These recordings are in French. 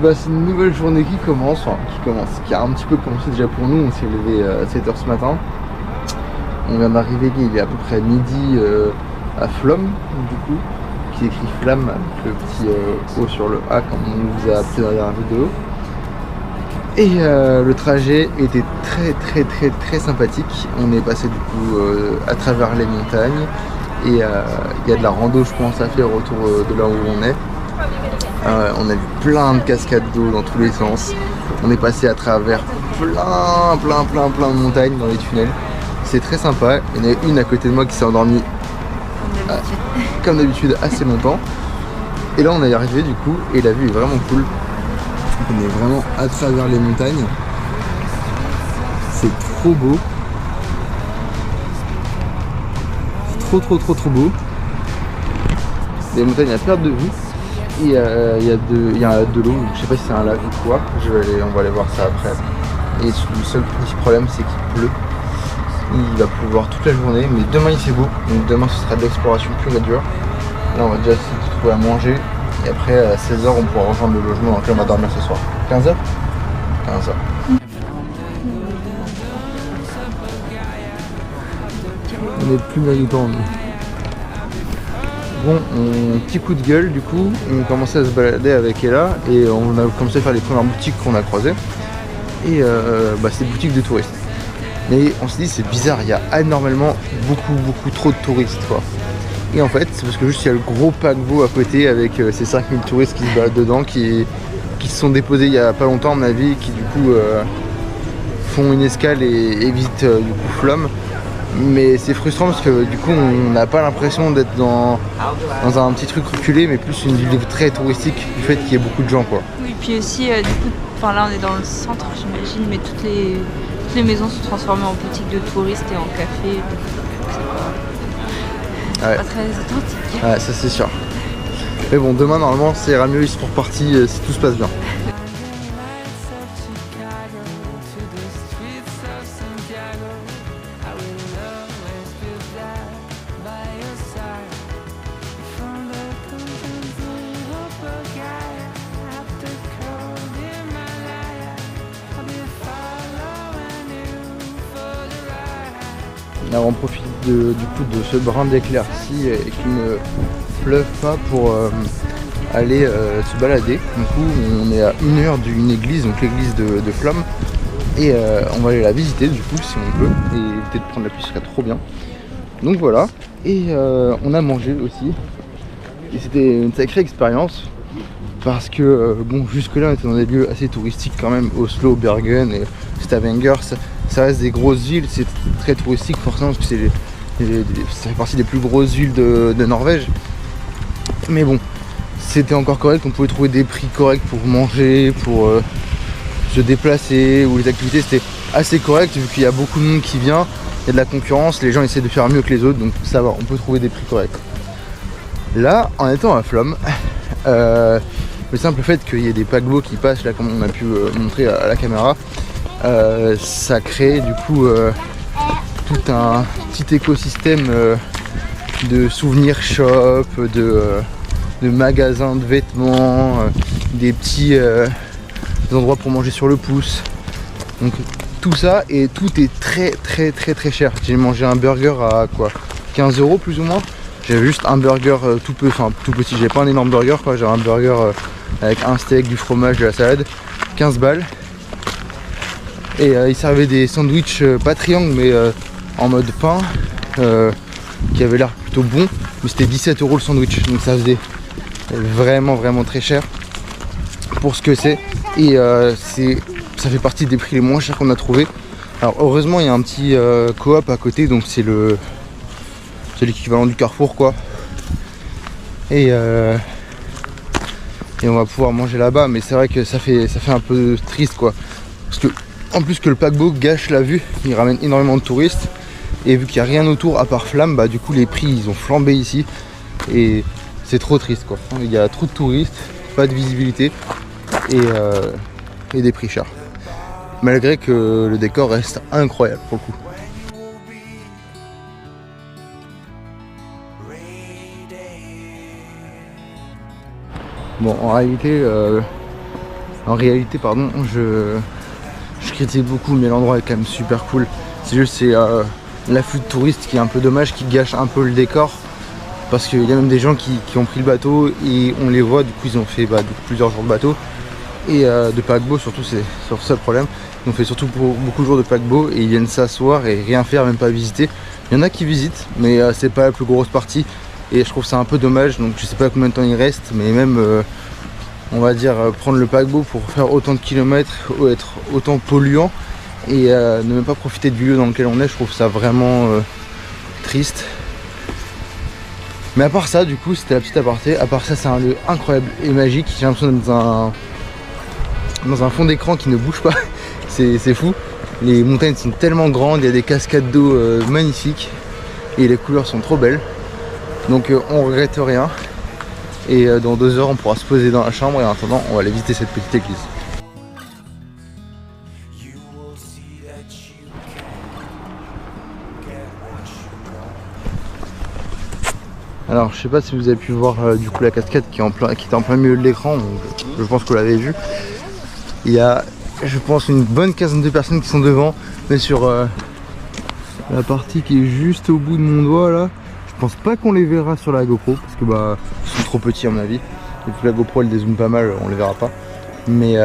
bah, c'est une nouvelle journée qui commence, qui a un petit peu commencé déjà pour nous. On s'est levé à 7 h ce matin. On vient d'arriver, il est à peu près midi à Flom, du coup, qui écrit Flamme avec le petit O sur le A comme on vous a appris dans la dernière vidéo. Et le trajet était très sympathique. On est passé du coup à travers les montagnes et il y a de la rando je pense à faire autour de là où on est. On a vu plein de cascades d'eau dans tous les sens. On est passé à travers plein de montagnes dans les tunnels. C'est très sympa. Il y en a une à côté de moi qui s'est endormie comme d'habitude assez longtemps. Et là on est arrivé du coup et la vue est vraiment cool. On est vraiment à travers les montagnes. C'est trop beau. C'est trop beau. Des montagnes à perte de vue. Et il y a de l'eau, je sais pas si c'est un lac ou quoi, on va aller voir ça après. Et le seul petit problème c'est qu'il pleut. Il va pleuvoir toute la journée, mais demain il fait beau, donc demain ce sera de l'exploration pure et dure. Là on va déjà essayer de trouver à manger, et après à 16 h on pourra rejoindre le logement dans lequel on va dormir ce soir. 15 h 15 h. On est plus bien du temps. Bon, petit coup de gueule du coup, on commençait à se balader avec Ella et on a commencé à faire les premières boutiques qu'on a croisées. Et c'est des boutiques de touristes. Mais on s'est dit c'est bizarre, il y a énormément beaucoup trop de touristes quoi. Et en fait c'est parce que juste il y a le gros paquebot à côté avec ces 5000 touristes qui se baladent dedans, qui se sont déposés il y a pas longtemps à mon avis, qui du coup font une escale et visitent du coup Flom. Mais c'est frustrant parce que du coup on n'a pas l'impression d'être dans un petit truc reculé, mais plus une ville très touristique du fait qu'il y ait beaucoup de gens quoi. Oui, puis aussi du coup, là on est dans le centre j'imagine, mais toutes les maisons sont transformées en boutiques de touristes et en café. C'est pas très authentique. Ouais, ça c'est sûr. Mais bon, demain normalement ça ira mieux, ils seront repartis si tout se passe bien. Alors on profite du coup de ce brin d'éclaircie et qu'il ne pleuve pas pour aller se balader. Du coup on est à 1 heure d'une église, donc l'église de Flom. Et on va aller la visiter du coup si on peut. Et peut-être prendre la pluie, ce serait trop bien. Donc voilà. Et on a mangé aussi. Et c'était une sacrée expérience. Parce que bon, jusque là on était dans des lieux assez touristiques quand même. Oslo, Bergen et Stavanger. Ça reste des grosses villes, c'est très touristique forcément parce que ça fait partie des plus grosses villes de Norvège. Mais bon, c'était encore correct, on pouvait trouver des prix corrects pour manger, pour se déplacer, ou les activités c'était assez correct vu qu'il y a beaucoup de monde qui vient, il y a de la concurrence, les gens essaient de faire mieux que les autres, donc ça va, on peut trouver des prix corrects. Là, en étant à Flom, le simple fait qu'il y ait des paquebots qui passent là comme on a pu montrer à la caméra, ça crée du coup tout un petit écosystème de souvenirs shop, de magasins de vêtements, des petits des endroits pour manger sur le pouce. Donc tout ça et tout est très cher. J'ai mangé un burger à quoi 15 € plus ou moins. J'avais juste un burger tout petit, j'avais pas un énorme burger quoi, j'avais un burger avec un steak, du fromage, de la salade, 15 balles. Et il servait des sandwichs, pas triangle mais en mode pain, qui avait l'air plutôt bon, mais c'était 17 € le sandwich, donc ça faisait vraiment très cher pour ce que c'est. Et ça fait partie des prix les moins chers qu'on a trouvé. Alors heureusement il y a un petit coop à côté, donc c'est l'équivalent du Carrefour quoi. Et on va pouvoir manger là-bas, mais c'est vrai que ça fait un peu triste quoi. Parce que en plus que le paquebot gâche la vue, il ramène énormément de touristes. Et vu qu'il n'y a rien autour à part Flamme, bah du coup les prix ils ont flambé ici. Et c'est trop triste quoi. Il y a trop de touristes, pas de visibilité et des prix chers. Malgré que le décor reste incroyable pour le coup. Bon, en réalité, En réalité, pardon, je critique beaucoup, mais l'endroit est quand même super cool. C'est juste c'est l'afflux de touristes qui est un peu dommage, qui gâche un peu le décor. Parce qu'il y a même des gens qui ont pris le bateau et on les voit, du coup ils ont fait plusieurs jours de bateau. Et de paquebot surtout, c'est surtout ça le problème. Ils ont fait surtout pour beaucoup de jours de paquebot et ils viennent s'asseoir et rien faire, même pas visiter. Il y en a qui visitent, mais c'est pas la plus grosse partie. Et je trouve ça un peu dommage, donc je sais pas combien de temps il reste, mais même on va dire prendre le paquebot pour faire autant de kilomètres, être autant polluant et ne même pas profiter du lieu dans lequel on est, je trouve ça vraiment triste. Mais à part ça, du coup, c'était la petite aparté. À part ça, c'est un lieu incroyable et magique. J'ai l'impression d'être dans un fond d'écran qui ne bouge pas. C'est fou. Les montagnes sont tellement grandes, il y a des cascades d'eau magnifiques et les couleurs sont trop belles. Donc on regrette rien. Et dans 2 heures, on pourra se poser dans la chambre et en attendant, on va aller visiter cette petite église. Alors je sais pas si vous avez pu voir du coup la cascade qui était en plein milieu de l'écran, donc je pense que vous l'avez vu. Il y a je pense une bonne quinzaine de personnes qui sont devant, mais sur la partie qui est juste au bout de mon doigt là, je pense pas qu'on les verra sur la GoPro parce que ils sont trop petits à mon avis. Et puis la GoPro elle dézoome pas mal, on les verra pas. Mais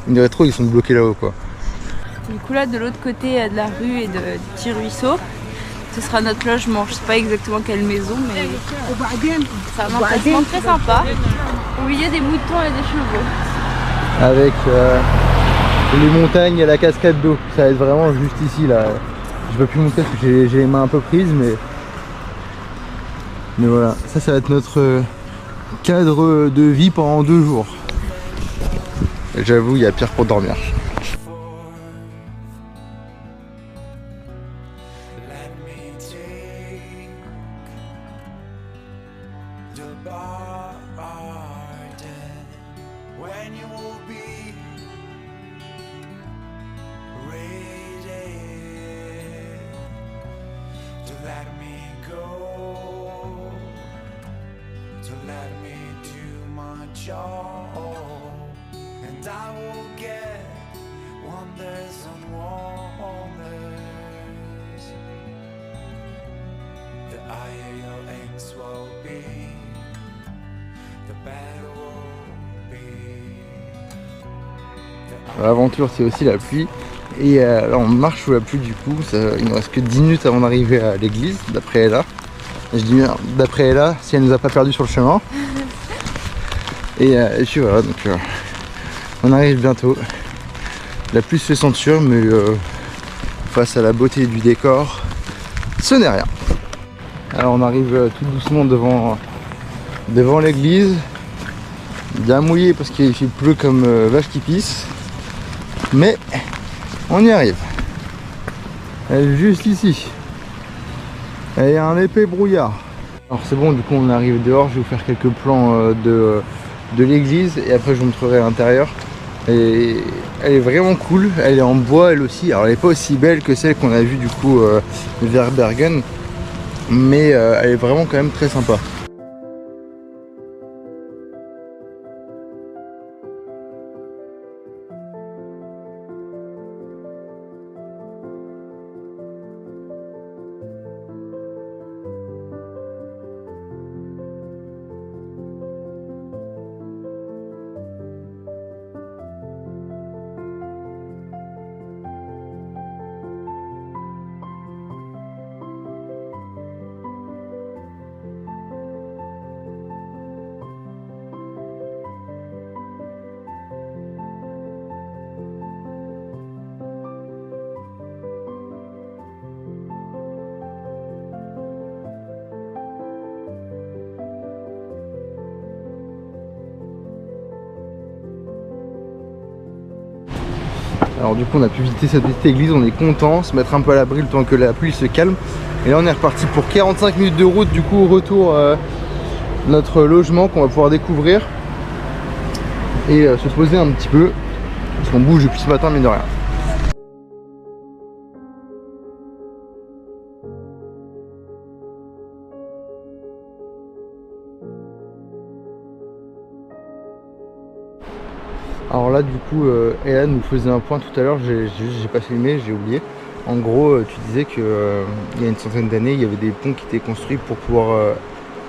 on dirait trop ils sont bloqués là-haut quoi. Du coup là de l'autre côté de la rue et du petit ruisseau, ce sera notre logement. Je sais pas exactement quelle maison, mais c'est un emplacement très sympa. Au milieu des moutons et des chevaux. Avec les montagnes et la cascade d'eau. Ça va être vraiment juste ici là. Je peux plus montrer parce que j'ai les mains un peu prises, mais voilà. Ça va être notre cadre de vie pendant 2 jours. J'avoue, il y a pire pour dormir. And I will get wonders and wonders. The higher your aims will be, the better will be. L'aventure c'est aussi la pluie. Et là on marche sous la pluie du coup, il nous reste que 10 minutes avant d'arriver à l'église, d'après Ella. Je dis bien d'après Ella, si elle nous a pas perdu sur le chemin. Et puis voilà, donc on arrive bientôt. La pluie se fait sentir, mais face à la beauté du décor, ce n'est rien. Alors on arrive tout doucement devant l'église, bien mouillé parce qu'il pleut comme vache qui pisse, mais on y arrive. Elle est juste ici. Et il y a un épais brouillard. Alors c'est bon, du coup on arrive dehors, je vais vous faire quelques plans de l'église et après je vous montrerai l'intérieur. Et elle est vraiment cool, elle est en bois elle aussi. Alors elle n'est pas aussi belle que celle qu'on a vue du coup vers Bergen, mais elle est vraiment quand même très sympa. Alors du coup on a pu visiter cette petite église, on est content, se mettre un peu à l'abri le temps que la pluie se calme. Et là on est reparti pour 45 minutes de route du coup au retour notre logement qu'on va pouvoir découvrir. Et se poser un petit peu, parce qu'on bouge depuis ce matin mais de rien. Alors là du coup Ella nous faisait un point tout à l'heure, j'ai pas filmé, j'ai oublié. En gros tu disais que il y a une centaine d'années il y avait des ponts qui étaient construits pour pouvoir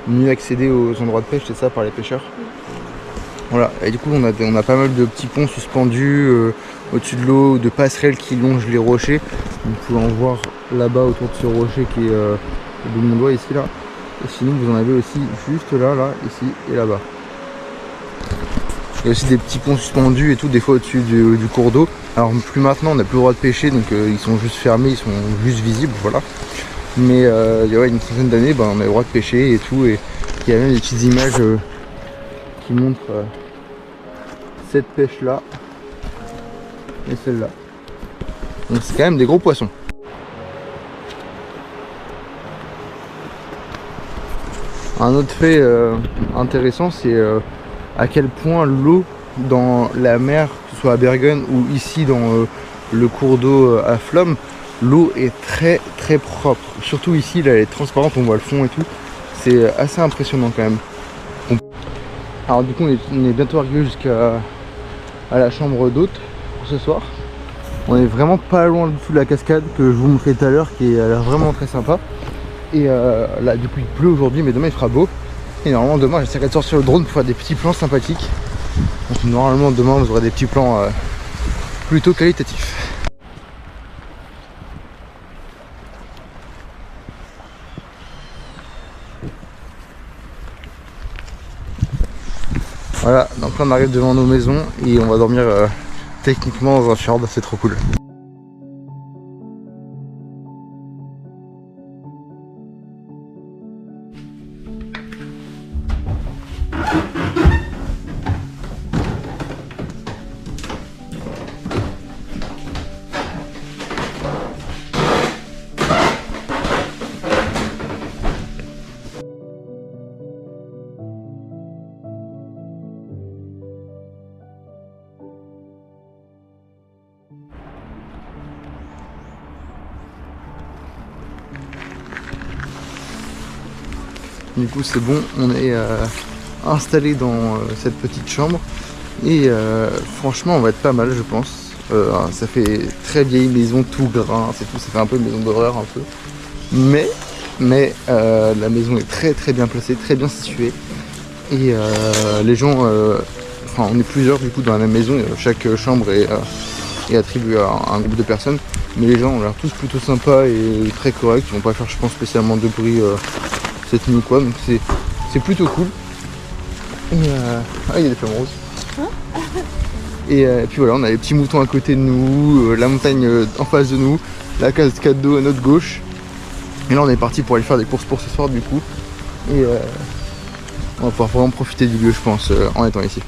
mieux accéder aux endroits de pêche, c'est ça, par les pêcheurs. Voilà, et du coup on a pas mal de petits ponts suspendus au-dessus de l'eau, de passerelles qui longent les rochers. Vous pouvez en voir là-bas autour de ce rocher qui est au bout de mon doigt ici là. Et sinon vous en avez aussi juste là, ici et là-bas. Il y a aussi des petits ponts suspendus et tout, des fois au-dessus du cours d'eau. Alors plus maintenant, on n'a plus le droit de pêcher, donc ils sont juste fermés, ils sont juste visibles, voilà. Mais il y a une centaine d'années, on avait le droit de pêcher et tout. Et il y a même des petites images qui montrent cette pêche-là et celle-là. Donc c'est quand même des gros poissons. Un autre fait intéressant, c'est à quel point l'eau dans la mer, que ce soit à Bergen ou ici dans le cours d'eau à Flom, l'eau est très très propre. Surtout ici, là elle est transparente, on voit le fond et tout. C'est assez impressionnant quand même. Alors du coup on est bientôt arrivé jusqu'à la chambre d'hôte pour ce soir. On est vraiment pas loin du tout de la cascade que je vous montrais tout à l'heure, qui a l'air vraiment très sympa. Et là du coup il pleut aujourd'hui, mais demain il fera beau. Et normalement demain j'essaierai de sortir le drone pour faire des petits plans sympathiques. Donc normalement demain vous aurez des petits plans plutôt qualitatifs. Voilà, donc là on arrive devant nos maisons et on va dormir techniquement dans un fjord, c'est trop cool. Du coup c'est bon, on est installé dans cette petite chambre et franchement on va être pas mal je pense. Ça fait très vieille maison, tout grain, c'est tout, ça fait un peu maison d'horreur un peu. Mais la maison est très très bien placée, très bien située. Et les gens, enfin on est plusieurs du coup dans la même maison, chaque chambre est attribuée à un groupe de personnes. Mais les gens ont l'air tous plutôt sympas et très corrects, ils vont pas faire je pense spécialement de bruit cette nuit ou quoi, donc c'est plutôt cool. Et ah il y a des flammes roses. Et puis voilà, on a les petits moutons à côté de nous, la montagne en face de nous, la cascade d'eau à notre gauche. Et là on est parti pour aller faire des courses pour ce soir du coup. Et on va pouvoir vraiment profiter du lieu je pense en étant ici.